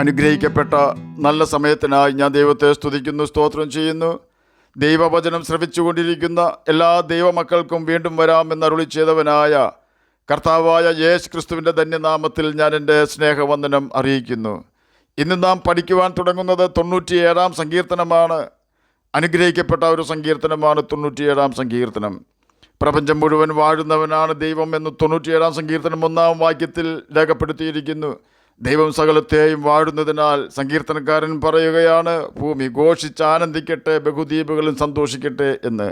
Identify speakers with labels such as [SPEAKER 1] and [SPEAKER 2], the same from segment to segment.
[SPEAKER 1] അനുഗ്രഹിക്കപ്പെട്ട നല്ല സമയത്തിനായി ഞാൻ ദൈവത്തെ സ്തുതിക്കുന്നു, സ്തോത്രം ചെയ്യുന്നു. ദൈവവചനം ശ്രവിച്ചുകൊണ്ടിരിക്കുന്ന എല്ലാ ദൈവമക്കൾക്കും വീണ്ടും വരാമെന്ന് അരുളി ചെയ്തവനായ കർത്താവായ യേശു ക്രിസ്തുവിൻ്റെ ധന്യനാമത്തിൽ ഞാൻ എൻ്റെ സ്നേഹവന്ദനം അറിയിക്കുന്നു. ഇന്ന് നാം പഠിക്കുവാൻ തുടങ്ങുന്നത് 97-ാം സങ്കീർത്തനമാണ്. അനുഗ്രഹിക്കപ്പെട്ട ഒരു സങ്കീർത്തനമാണ് 97-ാം സങ്കീർത്തനം. പ്രപഞ്ചം മുഴുവൻ വാഴുന്നവനാണ് ദൈവം എന്ന് 97-ാം സങ്കീർത്തനം 1-ാം വാക്യത്തിൽ രേഖപ്പെടുത്തിയിരിക്കുന്നു. ദൈവം സകലത്തെയും വാഴുന്നതിനാൽ സങ്കീർത്തനക്കാരൻ പറയുകയാണ്, ഭൂമി ഘോഷിച്ച് ആനന്ദിക്കട്ടെ, ബഹുദ്വീപുകളും സന്തോഷിക്കട്ടെ എന്ന്.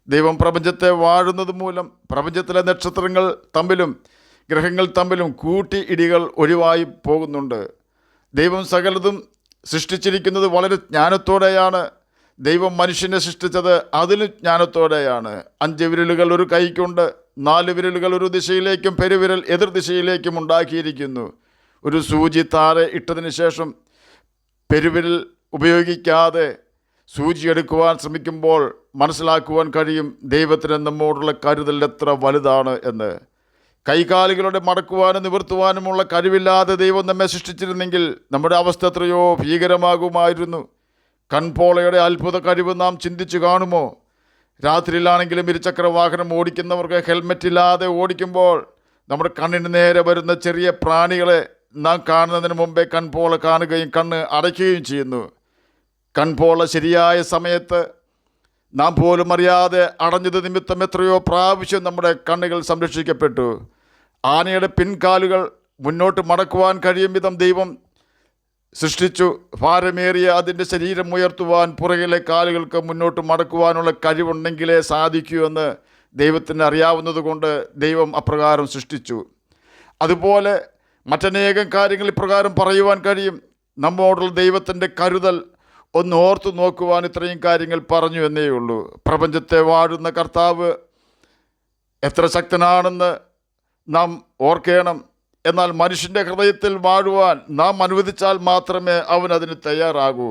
[SPEAKER 1] ദൈവം പ്രപഞ്ചത്തെ വാഴുന്നത് മൂലം പ്രപഞ്ചത്തിലെ നക്ഷത്രങ്ങൾ തമ്മിലും ഗ്രഹങ്ങൾ തമ്മിലും കൂട്ടി ഇടികൾ ഒഴിവായി പോകുന്നുണ്ട്. ദൈവം സകലതും സൃഷ്ടിച്ചിരിക്കുന്നത് വളരെ ജ്ഞാനത്തോടെയാണ്. ദൈവം മനുഷ്യനെ സൃഷ്ടിച്ചത് അതിലും ജ്ഞാനത്തോടെയാണ്. 5 വിരലുകൾ ഒരു കൈക്കുണ്ട്, 4 വിരലുകൾ ഒരു ദിശയിലേക്കും പെരുവിരൽ എതിർ ദിശയിലേക്കും ഉണ്ടാക്കിയിരിക്കുന്നു. ഒരു സൂചി താഴെ ഇട്ടതിന് ശേഷം പെരുവിരൽ ഉപയോഗിക്കാതെ സൂചി എടുക്കുവാൻ ശ്രമിക്കുമ്പോൾ മനസ്സിലാക്കുവാൻ കഴിയും ദൈവത്തിന് നമ്മോടുള്ള കരുതൽ എത്ര വലുതാണ് എന്ന്. കൈകാലുകളുടെ മടക്കുവാനും നിവർത്തുവാനുമുള്ള കഴിവില്ലാതെ ദൈവം നമ്മെ സൃഷ്ടിച്ചിരുന്നെങ്കിൽ നമ്മുടെ അവസ്ഥ എത്രയോ ഭീകരമാകുമായിരുന്നു. കൺപോളയുടെ അത്ഭുത കഴിവ് നാം ചിന്തിച്ചു കാണുമോ? രാത്രിയിലാണെങ്കിലും ഇരുചക്ര വാഹനം ഓടിക്കുന്നവർക്ക് ഹെൽമെറ്റ് ഇല്ലാതെ ഓടിക്കുമ്പോൾ നമ്മുടെ കണ്ണിന് നേരെ വരുന്ന ചെറിയ പ്രാണികളെ നാം കാണുന്നതിന് മുമ്പേ കൺപോള കാണുകയും കണ്ണ് അടയ്ക്കുകയും ചെയ്യുന്നു. കൺപോള ശരിയായ സമയത്ത് നാം പോലും അറിയാതെ അടഞ്ഞത് നിമിത്തം എത്രയോ പ്രാവശ്യം നമ്മുടെ കണ്ണുകൾ സംരക്ഷിക്കപ്പെട്ടു. ആനയുടെ പിൻകാലുകൾ മുന്നോട്ട് മടക്കുവാൻ കഴിയും വിധം ദൈവം സൃഷ്ടിച്ചു. ഭാരമേറിയ അതിൻ്റെ ശരീരം ഉയർത്തുവാൻ പുറകിലെ കാലുകൾക്ക് മുന്നോട്ട് മടക്കുവാനുള്ള കഴിവുണ്ടെങ്കിലേ സാധിക്കൂ എന്ന് ദൈവത്തിന് അറിയാവുന്നത് കൊണ്ട് ദൈവം അപ്രകാരം സൃഷ്ടിച്ചു. അതുപോലെ മറ്റനേകം കാര്യങ്ങൾ ഇപ്രകാരം പറയുവാൻ കഴിയും. നമ്മോടുള്ള ദൈവത്തിൻ്റെ കരുതൽ ഒന്ന് ഓർത്തു നോക്കുവാൻ ഇത്രയും കാര്യങ്ങൾ പറഞ്ഞു എന്നേ ഉള്ളൂ. പ്രപഞ്ചത്തെ വാഴുന്ന കർത്താവ് എത്ര ശക്തനാണെന്ന് നാം ഓർക്കണം. എന്നാൽ മനുഷ്യൻ്റെ ഹൃദയത്തിൽ വാഴുവാൻ നാം അനുവദിച്ചാൽ മാത്രമേ അവൻ അതിന് തയ്യാറാകൂ.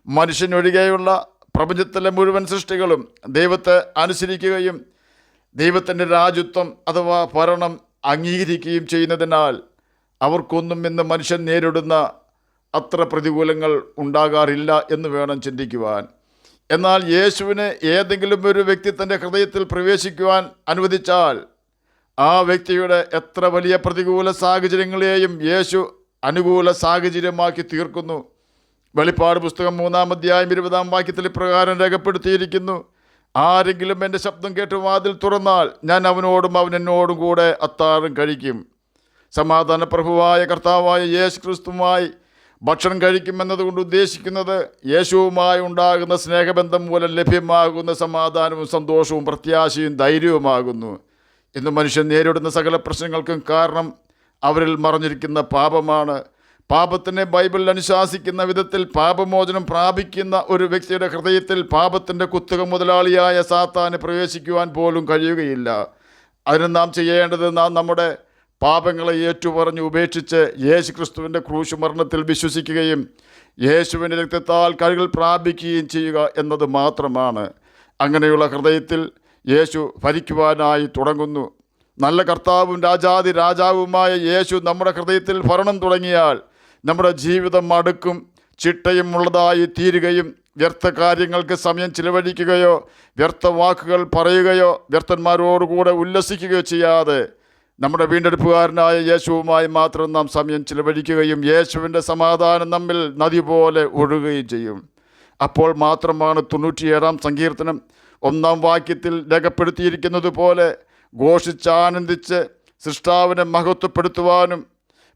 [SPEAKER 1] മനുഷ്യനൊഴികെയുള്ള പ്രപഞ്ചത്തിലെ മുഴുവൻ സൃഷ്ടികളും ദൈവത്തെ അനുസരിക്കുകയും ദൈവത്തിൻ്റെ രാജ്യത്വം അഥവാ ഭരണം അംഗീകരിക്കുകയും ചെയ്യുന്നതിനാൽ അവർക്കൊന്നും ഇന്ന് മനുഷ്യൻ നേരിടുന്ന അത്ര പ്രതികൂലങ്ങൾ ഉണ്ടാകാറില്ല എന്ന് വേണം ചിന്തിക്കുവാൻ. എന്നാൽ യേശുവിനെ ഏതെങ്കിലും ഒരു വ്യക്തി തൻ്റെ ഹൃദയത്തിൽ പ്രവേശിക്കുവാൻ അനുവദിച്ചാൽ ആ വ്യക്തിയുടെ എത്ര വലിയ പ്രതികൂല സാഹചര്യങ്ങളെയും യേശു അനുകൂല സാഹചര്യമാക്കി തീർക്കുന്നു. വെളിപ്പാട് പുസ്തകം 3-ാം അധ്യായം 20-ാം വാക്യത്തിൽ ഇപ്രകാരം രേഖപ്പെടുത്തിയിരിക്കുന്നു, ആരെങ്കിലും എൻ്റെ ശബ്ദം കേട്ട് വാതിൽ തുറന്നാൽ ഞാൻ അവനോടും അവൻ എന്നോടും കൂടെ അത്താഴം കഴിക്കും. സമാധാന പ്രഭുവായ കർത്താവായ യേശു ക്രിസ്തുവുമായി ഭക്ഷണം കഴിക്കുമെന്നതുകൊണ്ട് ഉദ്ദേശിക്കുന്നത് യേശുവുമായി ഉണ്ടാകുന്ന സ്നേഹബന്ധം മൂലം ലഭ്യമാകുന്ന സമാധാനവും സന്തോഷവും പ്രത്യാശയും ധൈര്യവുമാകുന്നു. ഇന്ന് മനുഷ്യൻ നേരിടുന്ന സകല പ്രശ്നങ്ങൾക്കും കാരണം അവരിൽ മറഞ്ഞിരിക്കുന്ന പാപമാണ്. പാപത്തിനെ ബൈബിൾ അനുശാസിക്കുന്ന വിധത്തിൽ പാപമോചനം പ്രാപിക്കുന്ന ഒരു വ്യക്തിയുടെ ഹൃദയത്തിൽ പാപത്തിൻ്റെ കുത്തക മുതലാളിയായ സാത്താന് പ്രവേശിക്കുവാൻ പോലും കഴിയുകയില്ല. അതിന് നാം ചെയ്യേണ്ടത് നാം നമ്മുടെ പാപങ്ങളെ ഏറ്റുപറഞ്ഞ് ഉപേക്ഷിച്ച് യേശു ക്രിസ്തുവിൻ്റെ ക്രൂശ് മരണത്തിൽ വിശ്വസിക്കുകയും യേശുവിൻ്റെ രക്തത്താൽ കഴുകൽ പ്രാപിക്കുകയും ചെയ്യുക എന്നത് മാത്രമാണ്. അങ്ങനെയുള്ള ഹൃദയത്തിൽ യേശു ഭരിക്കുവാനായി തുടങ്ങുന്നു. നല്ല കർത്താവും രാജാതി രാജാവുമായ യേശു നമ്മുടെ ഹൃദയത്തിൽ ഭരണം തുടങ്ങിയാൽ നമ്മുടെ ജീവിതം അടുക്കും ചിട്ടയും ഉള്ളതായി തീരുകയും വ്യർത്ഥ കാര്യങ്ങൾക്ക് സമയം ചിലവഴിക്കുകയോ വ്യർത്ഥ വാക്കുകൾ പറയുകയോ വ്യർത്ഥന്മാരോടുകൂടെ ഉല്ലസിക്കുകയോ ചെയ്യാതെ നമ്മുടെ വീണ്ടെടുപ്പുകാരനായ യേശുവുമായി മാത്രം നാം സമയം ചിലവഴിക്കുകയും യേശുവിൻ്റെ സമാധാനം നമ്മിൽ നദി പോലെ ഒഴുകുകയും ചെയ്യും. അപ്പോൾ മാത്രമാണ് 97-ാം സങ്കീർത്തനം 1-ാം വാക്യത്തിൽ രേഖപ്പെടുത്തിയിരിക്കുന്നത് പോലെ ഘോഷിച്ചാനന്ദിച്ച് സൃഷ്ടാവിനെ മഹത്വപ്പെടുത്തുവാനും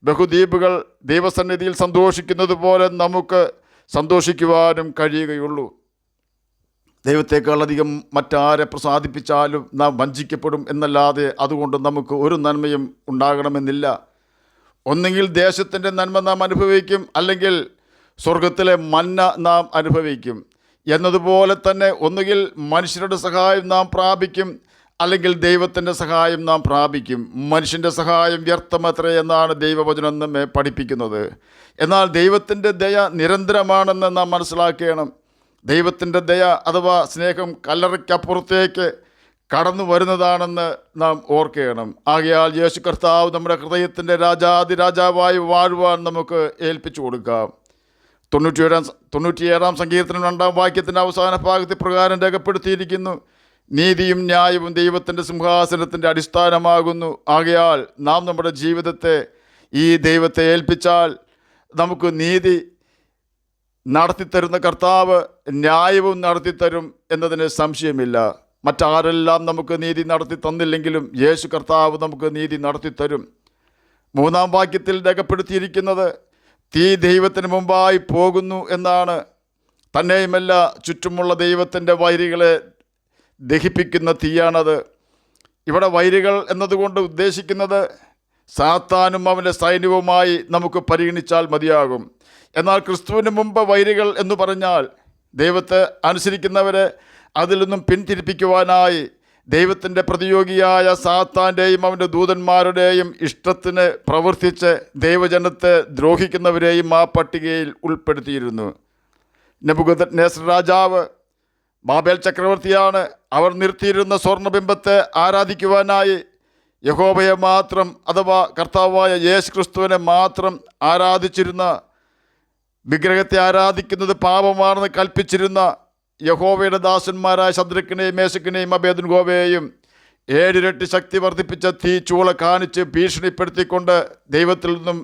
[SPEAKER 1] ബഹുദ്വീപുകൾ ദൈവസന്നിധിയിൽ സന്തോഷിക്കുന്നത് പോലെ നമുക്ക് സന്തോഷിക്കുവാനും കഴിയുകയുള്ളൂ. ദൈവത്തെക്കാളധികം മറ്റാരെ പ്രസാദിപ്പിച്ചാലും നാം വഞ്ചിക്കപ്പെടും എന്നല്ലാതെ അതുകൊണ്ട് നമുക്ക് ഒരു നന്മയും ഉണ്ടാകണമെന്നില്ല. ഒന്നുകിൽ ദേശത്തിൻ്റെ നന്മ നാം അനുഭവിക്കും, അല്ലെങ്കിൽ സ്വർഗത്തിലെ മന്ന നാം അനുഭവിക്കും. എന്നതുപോലെ തന്നെ ഒന്നുകിൽ മനുഷ്യരുടെ സഹായം നാം പ്രാപിക്കും, അല്ലെങ്കിൽ ദൈവത്തിൻ്റെ സഹായം നാം പ്രാപിക്കും. മനുഷ്യൻ്റെ സഹായം വ്യർത്ഥമത്രേ എന്നാണ് ദൈവവചനം നമ്മെ പഠിപ്പിക്കുന്നത്. എന്നാൽ ദൈവത്തിൻ്റെ ദയ നിരന്തരമാണെന്ന് നാം മനസ്സിലാക്കണം. ദൈവത്തിൻ്റെ ദയ അഥവാ സ്നേഹം കല്ലറയ്ക്കപ്പുറത്തേക്ക് കടന്നു വരുന്നതാണെന്ന് നാം ഓർക്കണം. ആകയാൽ യേശു കർത്താവ് നമ്മുടെ ഹൃദയത്തിൻ്റെ രാജാതിരാജാവായി വാഴുവാൻ നമുക്ക് ഏൽപ്പിച്ചു കൊടുക്കാം. 97 സങ്കീർത്തനം 2 വാക്യത്തിൻ്റെ അവസാന ഭാഗത്ത് പ്രകാരം രേഖപ്പെടുത്തിയിരിക്കുന്നു: നീതിയും ന്യായവും ദൈവത്തിൻ്റെ സിംഹാസനത്തിൻ്റെ അടിസ്ഥാനമാകുന്നു. ആകയാൽ നാം നമ്മുടെ ജീവിതത്തെ ഈ ദൈവത്തെ ഏൽപ്പിച്ചാൽ നമുക്ക് നീതി നടത്തിത്തരുന്ന കർത്താവ് ന്യായവും നടത്തിത്തരും എന്നതിന് സംശയമില്ല. മറ്റാരെല്ലാം നമുക്ക് നീതി നടത്തി തന്നില്ലെങ്കിലും യേശു കർത്താവ് നമുക്ക് നീതി നടത്തിത്തരും. 3 വാക്യത്തിൽ രേഖപ്പെടുത്തിയിരിക്കുന്നത് തീ ദൈവത്തിന് മുമ്പായി പോകുന്നു എന്നാണ്. തന്നെയുമല്ല, ചുറ്റുമുള്ള ദൈവത്തിൻ്റെ വൈരികളെ ദഹിപ്പിക്കുന്ന തീയാണത്. ഇവിടെ വൈരികൾ എന്നതുകൊണ്ട് ഉദ്ദേശിക്കുന്നത് സാത്താനും അവൻ്റെ സൈന്യവുമായി നമുക്ക് പരിഗണിച്ചാൽ മതിയാകും. എന്നാൽ ക്രിസ്തുവിന് മുമ്പ് വൈരികൾ എന്ന് പറഞ്ഞാൽ ദൈവത്തെ അനുസരിക്കുന്നവരെ അതിൽ നിന്നും പിന്തിരിപ്പിക്കുവാനായി ദൈവത്തിൻ്റെ പ്രതിയോഗിയായ സാത്താൻ്റെയും അവൻ്റെ ദൂതന്മാരുടെയും ഇഷ്ടത്തിന് പ്രവർത്തിച്ച് ദൈവജനത്തെ ദ്രോഹിക്കുന്നവരെയും ആ പട്ടികയിൽ ഉൾപ്പെടുത്തിയിരുന്നു. നെബൂഖദ്നേസർ രാജാവ് ബാബേൽ ചക്രവർത്തിയാണ്. അവർ നിർത്തിയിരുന്ന സ്വർണ്ണബിംബത്തെ ആരാധിക്കുവാനായി യഹോവയെ മാത്രം, അഥവാ കർത്താവായ യേശു ക്രിസ്തുവിനെ മാത്രം ആരാധിച്ചിരുന്ന, വിഗ്രഹത്തെ ആരാധിക്കുന്നത് പാപമാണെന്ന് കൽപ്പിച്ചിരുന്ന യഹോവയുടെ ദാസന്മാരായ ശദ്രക്കിനെയും മേശക്കിനെയും അബേദ്നെഗോവയെയും 7 ഇരട്ടി ശക്തി വർദ്ധിപ്പിച്ച തീ ചൂള കാണിച്ച് ഭീഷണിപ്പെടുത്തിക്കൊണ്ട് ദൈവത്തിൽ നിന്നും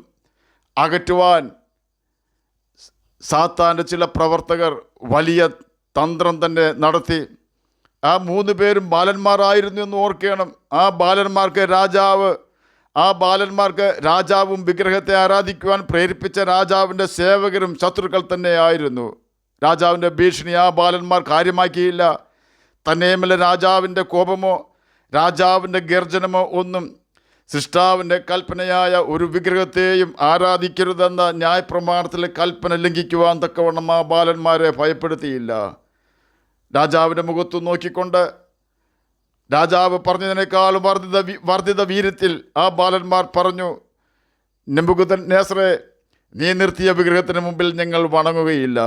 [SPEAKER 1] അകറ്റുവാൻ സാത്താൻ്റെ ചില പ്രവർത്തകർ വലിയ തന്ത്രം തന്നെ നടത്തി. ആ 3 പേരും ബാലന്മാരായിരുന്നു എന്ന് ഓർക്കണം. ആ ബാലന്മാർക്ക് രാജാവും വിഗ്രഹത്തെ ആരാധിക്കുവാൻ പ്രേരിപ്പിച്ച രാജാവിൻ്റെ സേവകരും ശത്രുക്കൾ തന്നെയായിരുന്നു. രാജാവിൻ്റെ ഭീഷണി ആ ബാലന്മാർ കാര്യമാക്കിയില്ല. തന്നെയുമല്ല, രാജാവിൻ്റെ കോപമോ രാജാവിൻ്റെ ഗർജനമോ ഒന്നും സൃഷ്ടാവിൻ്റെ കൽപ്പനയായ ഒരു വിഗ്രഹത്തെയും ആരാധിക്കരുതെന്ന ന്യായപ്രമാണത്തിലെ കൽപ്പന ലംഘിക്കുവാൻ തക്കവണ്ണം ആ ബാലന്മാരെ ഭയപ്പെടുത്തിയില്ല. രാജാവിൻ്റെ മുഖത്ത് നോക്കിക്കൊണ്ട് രാജാവ് പറഞ്ഞതിനേക്കാളും വർദ്ധിത വീര്യത്തിൽ ആ ബാലന്മാർ പറഞ്ഞു: നെബൂഖദ്നേസറേ, നീ നിർത്തിയ വിഗ്രഹത്തിന് മുമ്പിൽ ഞങ്ങൾ വണങ്ങുകയില്ല.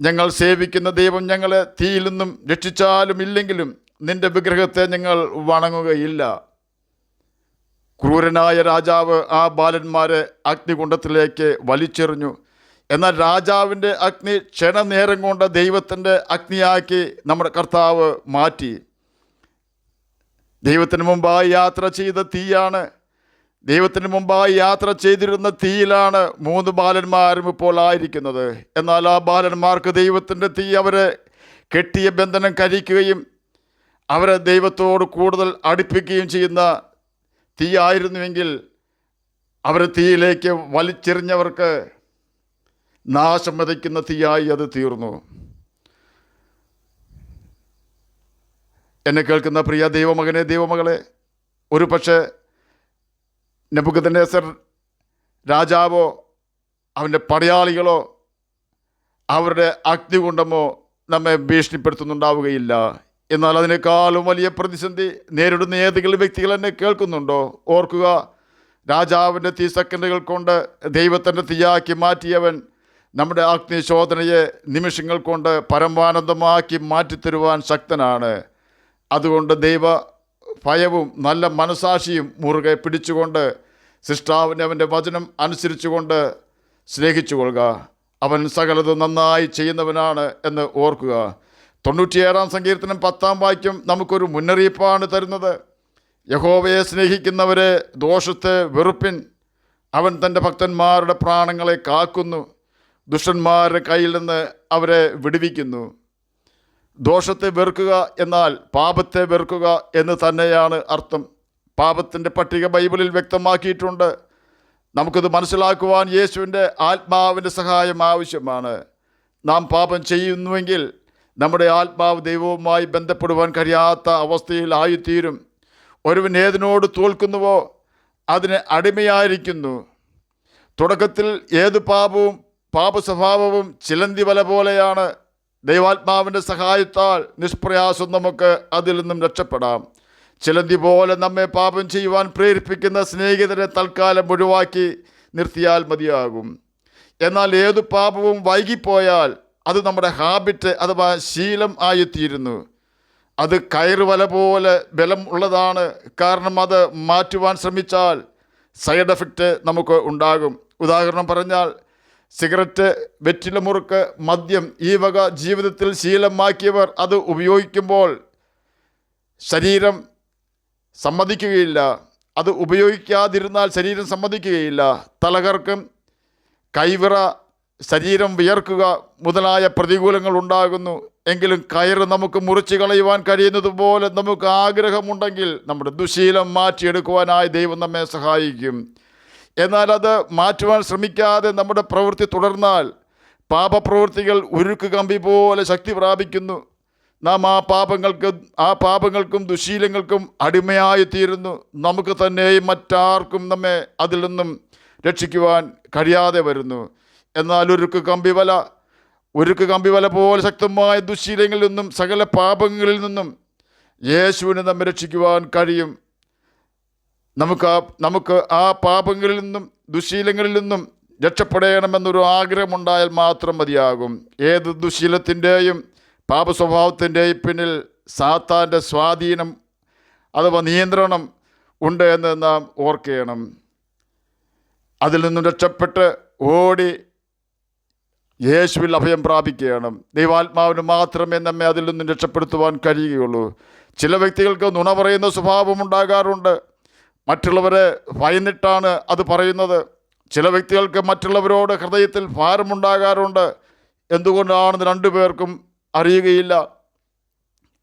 [SPEAKER 1] ഞങ്ങൾ സേവിക്കുന്ന ദൈവം ഞങ്ങളെ തീയിൽ നിന്നും രക്ഷിച്ചാലും ഇല്ലെങ്കിലും നിന്റെ വിഗ്രഹത്തെ ഞങ്ങൾ വണങ്ങുകയില്ല. ക്രൂരനായ രാജാവ് ആ ബാലന്മാരെ അഗ്നികുണ്ഡത്തിലേക്ക് വലിച്ചെറിഞ്ഞു. എന്നാൽ രാജാവിൻ്റെ അഗ്നി ക്ഷണനേരം കൊണ്ട് ദൈവത്തിൻ്റെ അഗ്നിയാക്കി നമ്മുടെ കർത്താവ് മാറ്റി. ദൈവത്തിന് മുമ്പായി യാത്ര ചെയ്ത തീയാണ്. ദൈവത്തിന് മുമ്പായി യാത്ര ചെയ്തിരുന്ന തീയിലാണ് 3 ബാലന്മാരും ഇപ്പോൾ ആയിരിക്കുന്നത്. എന്നാൽ ആ ബാലന്മാർക്ക് ദൈവത്തിൻ്റെ തീ അവരെ കെട്ടിയ ബന്ധനം കരിക്കുകയും അവരെ ദൈവത്തോട് കൂടുതൽ അടുപ്പിക്കുകയും ചെയ്യുന്ന തീ ആയിരുന്നുവെങ്കിൽ അവരെ തീയിലേക്ക് വലിച്ചെറിഞ്ഞവർക്ക് നാശം വിതയ്ക്കുന്ന തീയായി അത് തീർന്നു. എന്നെ കേൾക്കുന്ന പ്രിയ ദൈവമകനെ, ദൈവമകളെ, ഒരു പക്ഷേ നെബൂഖദ്നേസർ രാജാവോ അവൻ്റെ പടയാളികളോ അവരുടെ അഗ്നികുണ്ഡമോ നമ്മെ ഭീഷണിപ്പെടുത്തുന്നുണ്ടാവുകയില്ല. എന്നാൽ അതിനേക്കാളും വലിയ പ്രതിസന്ധി നേരിടുന്ന ഏതെങ്കിലും വ്യക്തികൾ എന്നെ കേൾക്കുന്നുണ്ടോ? ഓർക്കുക, രാജാവിൻ്റെ തീ സെക്കൻഡുകൾ കൊണ്ട് ദൈവത്തിൻ്റെ തീയാക്കി മാറ്റിയവൻ നമ്മുടെ അഗ്നിശോധനയെ നിമിഷങ്ങൾ കൊണ്ട് പരമാനന്ദമാക്കി മാറ്റിത്തരുവാൻ ശക്തനാണ്. അതുകൊണ്ട് ദൈവ ഭയവും നല്ല മനസാക്ഷിയും മുറുകെ പിടിച്ചുകൊണ്ട് സൃഷ്ടാവിനെ അവൻ്റെ വചനം അനുസരിച്ചുകൊണ്ട് സ്നേഹിച്ചു കൊള്ളുക. അവൻ സകലതും നന്നായി ചെയ്യുന്നവനാണ് എന്ന് ഓർക്കുക. 97 സങ്കീർത്തനം 10 വാക്യം നമുക്കൊരു മുന്നറിയിപ്പാണ് തരുന്നത്: യഹോവയെ സ്നേഹിക്കുന്നവരെ ദോഷത്തെ വെറുപ്പിൻ, അവൻ തൻ്റെ ഭക്തന്മാരുടെ പ്രാണങ്ങളെ കാക്കുന്നു, ദുഷ്ടന്മാരുടെ കയ്യിൽ നിന്ന് അവരെ വിടുവിക്കുന്നു. ദോഷത്തെ വെറുക്കുക എന്നാൽ പാപത്തെ വെറുക്കുക എന്ന് തന്നെയാണ് അർത്ഥം. പാപത്തിൻ്റെ പട്ടിക ബൈബിളിൽ വ്യക്തമാക്കിയിട്ടുണ്ട്. നമുക്കത് മനസ്സിലാക്കുവാൻ യേശുവിൻ്റെ ആത്മാവിൻ്റെ സഹായം ആവശ്യമാണ്. നാം പാപം ചെയ്യുന്നുവെങ്കിൽ നമ്മുടെ ആത്മാവ് ദൈവവുമായി ബന്ധപ്പെടുവാൻ കഴിയാത്ത അവസ്ഥയിലായിത്തീരും. ഒരുവൻ ഏതിനോട് തോൽക്കുന്നുവോ അതിന് അടിമയായിരിക്കുന്നു. തുടക്കത്തിൽ ഏത് പാപസ്വഭാവവും ചിലന്തി വല പോലെയാണ്. ദൈവാത്മാവിൻ്റെ സഹായത്താൽ നിഷ്പ്രയാസം നമുക്ക് അതിൽ നിന്നും രക്ഷപ്പെടാം. ചിലന്തി പോലെ നമ്മെ പാപം ചെയ്യുവാൻ പ്രേരിപ്പിക്കുന്ന സ്നേഹിതരെ തൽക്കാലം ഒഴിവാക്കി നിർത്തിയാൽ മതിയാകും. എന്നാൽ ഏതു പാപവും വൈകിപ്പോയാൽ അത് നമ്മുടെ ഹാബിറ്റ് അഥവാ ശീലം ആയിത്തീരുന്നു. അത് കയറുവല പോലെ ബലം ഉള്ളതാണ്. കാരണം അത് മാറ്റുവാൻ ശ്രമിച്ചാൽ സൈഡ് എഫക്റ്റ് നമുക്ക് ഉണ്ടാകും. ഉദാഹരണം പറഞ്ഞാൽ സിഗരറ്റ്, വെറ്റില മുറുക്ക്, മദ്യം, ഈ വക ജീവിതത്തിൽ ശീലമാക്കിയവർ അത് ഉപയോഗിക്കുമ്പോൾ ശരീരം സമ്മതിക്കുകയില്ല. അത് ഉപയോഗിക്കാതിരുന്നാൽ ശരീരം സമ്മതിക്കുകയില്ല. തലകർക്കം, കൈവിറ, ശരീരം വിയർക്കുക മുതലായ പ്രതികൂലങ്ങൾ ഉണ്ടാകുന്നു. എങ്കിലും കയറ് നമുക്ക് മുറിച്ച് കളയുവാൻ കഴിയുന്നത് പോലെ നമുക്ക് ആഗ്രഹമുണ്ടെങ്കിൽ നമ്മുടെ ദുശീലം മാറ്റിയെടുക്കുവാനായി ദൈവം നമ്മെ സഹായിക്കും. എന്നാൽ അത് മാറ്റുവാൻ ശ്രമിക്കാതെ നമ്മുടെ പ്രവൃത്തി തുടർന്നാൽ പാപപ്രവൃത്തികൾ ഉരുക്ക് കമ്പി പോലെ ശക്തി പ്രാപിക്കുന്നു. നാം ആ പാപങ്ങൾക്കും ദുശീലങ്ങൾക്കും അടിമയായി തീരുന്നു. നമുക്ക് തന്നെയും മറ്റാർക്കും നമ്മെ അതിൽ നിന്നും രക്ഷിക്കുവാൻ കഴിയാതെ വരുന്നു. എന്നാൽ ഉരുക്ക് കമ്പിവല പോലെ ശക്തമായ ദുശീലങ്ങളിൽ നിന്നും സകല പാപങ്ങളിൽ നിന്നും യേശുവിന് നമ്മെ രക്ഷിക്കുവാൻ കഴിയും. നമുക്ക് ആ പാപങ്ങളിൽ നിന്നും ദുശീലങ്ങളിൽ നിന്നും രക്ഷപ്പെടണമെന്നൊരു ആഗ്രഹമുണ്ടായാൽ മാത്രം മതിയാകും. ഏത് ദുശീലത്തിൻ്റെയും പാപസ്വഭാവത്തിൻ്റെയും പിന്നിൽ സാത്താൻ്റെ സ്വാധീനം അഥവാ നിയന്ത്രണം ഉണ്ട് എന്ന് നാം ഓർക്കണം. അതിൽ നിന്നും രക്ഷപ്പെട്ട് ഓടി യേശുവിൽ അഭയം പ്രാപിക്കുകയാണ്. ദൈവാത്മാവിന് മാത്രമേ നമ്മെ അതിൽ നിന്നും രക്ഷപ്പെടുത്തുവാൻ കഴിയുകയുള്ളൂ. ചില വ്യക്തികൾക്ക് നുണ പറയുന്ന സ്വഭാവം ഉണ്ടാകാറുണ്ട്. മറ്റുള്ളവരെ ഭയന്നിട്ടാണ് അത് പറയുന്നത്. ചില വ്യക്തികൾക്ക് മറ്റുള്ളവരോട് ഹൃദയത്തിൽ ഭാരമുണ്ടാകാറുണ്ട്. എന്തുകൊണ്ടാണെന്ന് രണ്ടുപേർക്കും അറിയുകയില്ല.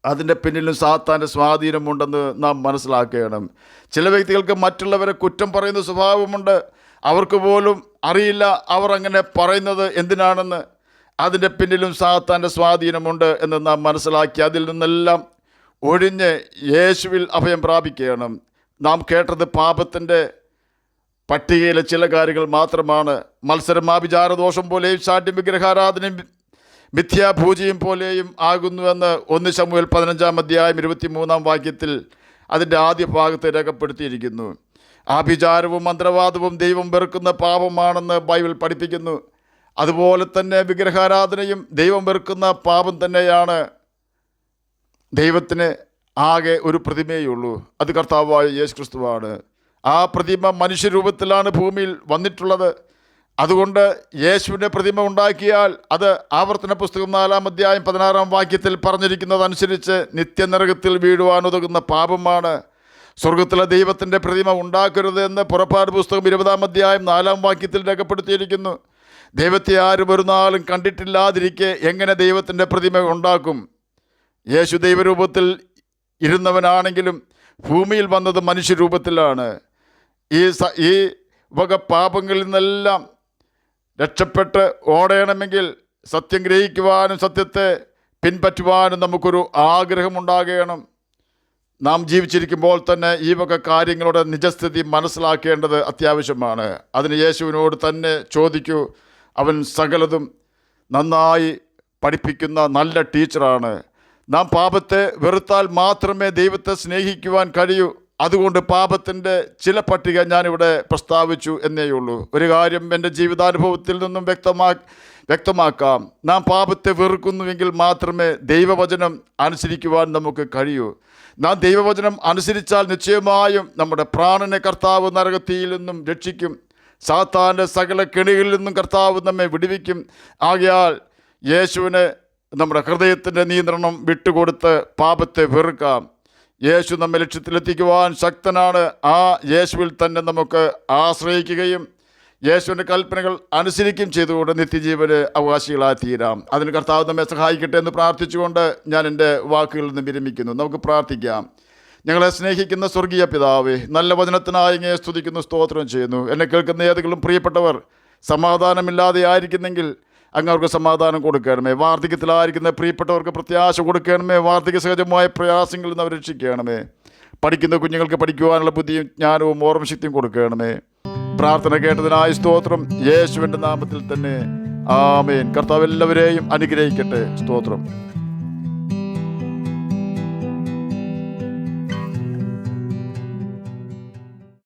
[SPEAKER 1] അതിൻ്റെ പിന്നിലും സാത്താൻ്റെ സ്വാധീനമുണ്ടെന്ന് നാം മനസ്സിലാക്കണം. ചില വ്യക്തികൾക്ക് മറ്റുള്ളവരെ കുറ്റം പറയുന്ന സ്വഭാവമുണ്ട്. അവർക്ക് പോലും അറിയില്ല അവർ അങ്ങനെ പറയുന്നത് എന്തിനാണെന്ന്. അതിൻ്റെ പിന്നിലും സാത്താൻ്റെ സ്വാധീനമുണ്ട് എന്ന് നാം മനസ്സിലാക്കി അതിൽ നിന്നെല്ലാം ഒഴിഞ്ഞ് യേശുവിൽ അഭയം പ്രാപിക്കുകയാണ്. നാം കേട്ടത് പാപത്തിൻ്റെ പട്ടികയിലെ ചില കാര്യങ്ങൾ മാത്രമാണ്. മത്സരം, ആഭിചാരദോഷം പോലെയും ശാഠ്യം, വിഗ്രഹാരാധനയും മിഥ്യാപൂജയും പോലെയും ആകുന്നുവെന്ന് 1 ശമൂവേൽ 15-23 അതിൻ്റെ ആദ്യ ഭാഗത്ത് രേഖപ്പെടുത്തിയിരിക്കുന്നു. ആഭിചാരവും മന്ത്രവാദവും ദൈവം വെറുക്കുന്ന പാപമാണെന്ന് ബൈബിൾ പഠിപ്പിക്കുന്നു. അതുപോലെ തന്നെ വിഗ്രഹാരാധനയും ദൈവം വെറുക്കുന്ന പാപം തന്നെയാണ്. ദൈവത്തിന് ആകെ ഒരു പ്രതിമയുള്ളൂ, അത് കർത്താവായ യേശു ക്രിസ്തുവാണ്. ആ പ്രതിമ മനുഷ്യരൂപത്തിലാണ് ഭൂമിയിൽ വന്നിട്ടുള്ളത്. അതുകൊണ്ട് യേശുവിൻ്റെ പ്രതിമ ഉണ്ടാക്കിയാൽ അത് ആവർത്തന പുസ്തകം 4-16 പറഞ്ഞിരിക്കുന്നതനുസരിച്ച് നിത്യനരകത്തിൽ വീഴുവാനുതകുന്ന പാപമാണ്. സ്വർഗത്തിലെ ദൈവത്തിൻ്റെ പ്രതിമ ഉണ്ടാക്കരുത് എന്ന് പുറപ്പാട് പുസ്തകം 20-4 രേഖപ്പെടുത്തിയിരിക്കുന്നു. ദൈവത്തെ ആരും ഒരു നാളും കണ്ടിട്ടില്ലാതിരിക്കെ എങ്ങനെ ദൈവത്തിൻ്റെ പ്രതിമ ഉണ്ടാക്കും? യേശു ദൈവരൂപത്തിൽ ഇരുന്നവനാണെങ്കിലും ഭൂമിയിൽ വന്നത് മനുഷ്യരൂപത്തിലാണ്. ഈ വക പാപങ്ങളിൽ നിന്നെല്ലാം രക്ഷപ്പെട്ട് ഓടണമെങ്കിൽ സത്യം ഗ്രഹിക്കുവാനും സത്യത്തെ പിൻപറ്റുവാനും നമുക്കൊരു ആഗ്രഹമുണ്ടാകണം. നാം ജീവിച്ചിരിക്കുമ്പോൾ തന്നെ ഈ വക കാര്യങ്ങളുടെ നിജസ്ഥിതി മനസ്സിലാക്കേണ്ടത് അത്യാവശ്യമാണ്. അതിന് യേശുവിനോട് തന്നെ ചോദിക്കൂ. അവൻ സകലതും നന്നായി പഠിപ്പിക്കുന്ന നല്ല ടീച്ചറാണ്. നാം പാപത്തെ വെറുത്താൽ മാത്രമേ ദൈവത്തെ സ്നേഹിക്കുവാൻ കഴിയൂ. അതുകൊണ്ട് പാപത്തിൻ്റെ ചില പട്ടിക ഞാനിവിടെ പ്രസ്താവിച്ചു എന്നേയുള്ളൂ. ഒരു കാര്യം എൻ്റെ ജീവിതാനുഭവത്തിൽ നിന്നും വ്യക്തമാക്കാം. നാം പാപത്തെ വെറുക്കുന്നുവെങ്കിൽ മാത്രമേ ദൈവവചനം അനുസരിക്കുവാൻ നമുക്ക് കഴിയൂ. നാം ദൈവവചനം അനുസരിച്ചാൽ നിശ്ചയമായും നമ്മുടെ പ്രാണനെ കർത്താവ് നരകത്തിയിൽ നിന്നും രക്ഷിക്കും. സാത്താൻ്റെ സകല കെണികളിൽ നിന്നും കർത്താവ് നമ്മെ വിടുവിക്കും. ആകയാൽ യേശുവിനെ നമ്മുടെ ഹൃദയത്തിൻ്റെ നിയന്ത്രണം വിട്ടുകൊടുത്ത് പാപത്തെ വെറുക്കാം. യേശു നമ്മെ ലക്ഷ്യത്തിലെത്തിക്കുവാൻ ശക്തനാണ്. ആ യേശുവിൽ തന്നെ നമുക്ക് ആശ്രയിക്കുകയും യേശുവിൻ്റെ കൽപ്പനകൾ അനുസരിക്കുകയും ചെയ്തുകൊണ്ട് നിത്യജീവന് അവകാശികളായി തീരാം. അതിന് കർത്താവ് നമ്മെ സഹായിക്കട്ടെ എന്ന് പ്രാർത്ഥിച്ചുകൊണ്ട് ഞാൻ എൻ്റെ വാക്കുകളിൽ നിന്ന് വിരമിക്കുന്നു. നമുക്ക് പ്രാർത്ഥിക്കാം. ഞങ്ങളെ സ്നേഹിക്കുന്ന സ്വർഗീയ പിതാവേ, നല്ല വചനത്തിനായി ഇങ്ങനെ സ്തുതിക്കുന്നു, സ്തോത്രം ചെയ്യുന്നു. എന്നെ കേൾക്കുന്ന ഏതെങ്കിലും പ്രിയപ്പെട്ടവർ സമാധാനമില്ലാതെ ആയിരിക്കുന്നെങ്കിൽ അങ്ങ് അവർക്ക് സമാധാനം കൊടുക്കണമേ. വാർദ്ധക്യത്തിലായിരിക്കുന്ന പ്രിയപ്പെട്ടവർക്ക് പ്രത്യാശ കൊടുക്കണമേ. വാർദ്ധക്യ സഹജമായ പ്രയാസങ്ങളിൽ നിന്ന് അവർ രക്ഷിക്കണമേ. പഠിക്കുന്ന കുഞ്ഞുങ്ങൾക്ക് പഠിക്കുവാനുള്ള ബുദ്ധിയും ജ്ഞാനവും ഓർമ്മശക്തിയും കൊടുക്കണമേ. പ്രാർത്ഥന കേട്ടതിനായി സ്തോത്രം. യേശുവിൻ്റെ നാമത്തിൽ തന്നെ ആമേൻ. കർത്താവ് എല്ലാവരെയും അനുഗ്രഹിക്കട്ടെ. സ്തോത്രം.